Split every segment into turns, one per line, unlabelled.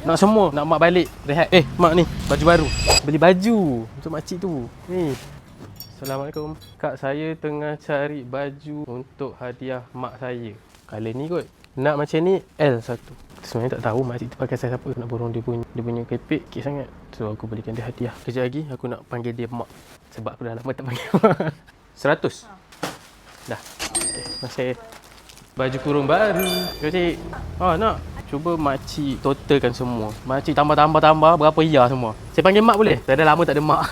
Nak semua, nak mak balik rehat. Mak ni, baju baru. Beli baju untuk makcik tu. Ni. Assalamualaikum. Kak, saya tengah cari baju untuk hadiah mak saya. Color ni kot. Nak macam ni L1. Sebenarnya tak tahu makcik tu pakai size apa. Nak borong dia punya kepek kek sangat. So aku belikan dia hadiah. Kejap lagi aku nak panggil dia mak. Sebab aku dah lama tak panggil mak. 100. Dah. Okay, masih. Baju kurung baru. Cik. Nak. Cuba makcik totalkan semua. Makcik tambah berapa ya semua. Saya panggil mak boleh? Saya dah lama tak ada mak.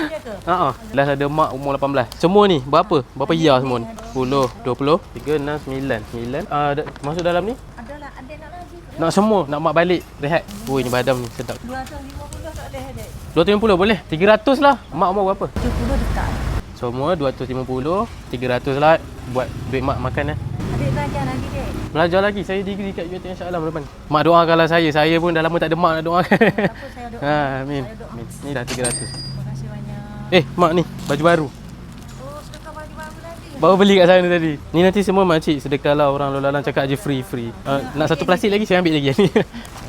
Ya ke?
Last ada mak umur 18. Semua ni berapa? Berapa ya semua ni? 10, 20, 3, 6, 9. 9. Masuk dalam ni?
Adalah, ada nak lagi ke?
Nak semua, nak mak balik. Rehat. Oi, ni badam ni sedap.
250 tak boleh adik.
250 boleh? 300 lah. Mak mau berapa?
70 dekat.
Semua 250, 300 lah buat duit mak makan.
Adik belajar lagi dek.
Belajar lagi. Saya degree kat UiTM Shah Alam depan. Mak doakanlah saya. Saya pun dah lama tak ada mak nak doakan.
Tak apa, saya doa.
Amin.
Saya doa.
Amin. Ni dah 300.
Terima kasih banyak.
Mak ni baju baru.
Oh, sedekah baju baru tadi.
Baru beli kat sana tadi. Ni nanti semua makcik sedekah lah, orang lalu-lalang cakap je free. Nak satu plastik lagi saya ambil lagi.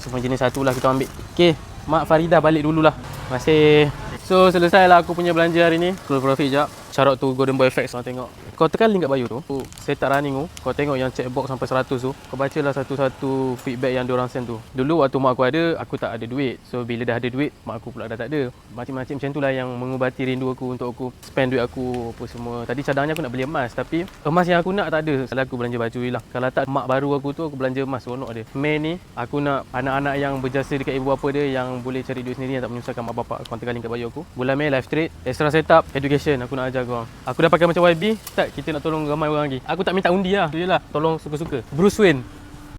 Semua jenis satu lah kita ambil. Okey, Mak Farida balik dululah. Masih. So selesai lah aku punya belanja hari ni. Full profit jap. Syarat tu Golden Boy Effects orang tengok. Kau tekan link kat bio tu. Set tak running tu. Kau tengok yang checkbox sampai 100 tu. Kau bacalah satu-satu feedback yang diorang send tu. Dulu waktu mak aku ada, aku tak ada duit. So bila dah ada duit, mak aku pula dah tak ada. Macam-macam macam tu lah yang mengubati rindu aku untuk aku spend duit aku apa semua. Tadi cadangnya aku nak beli emas, tapi emas yang aku nak tak ada. Kalau aku belanja baju je lah. Kalau tak mak baru aku tu, aku belanja emas seronok dia. Mei ni aku nak anak-anak yang berjasa dekat ibu bapa dia, yang boleh cari duit sendiri, yang tak menyusahkan mak bapak. Kau tekan link kat bio aku. Bulan Mei live trade, extra setup, education aku nak ajar korang. Aku dah pakai macam YB, start kita nak tolong ramai orang lagi. Aku tak minta undi lah, tu je lah. Tolong suka-suka. Bruce Wayne.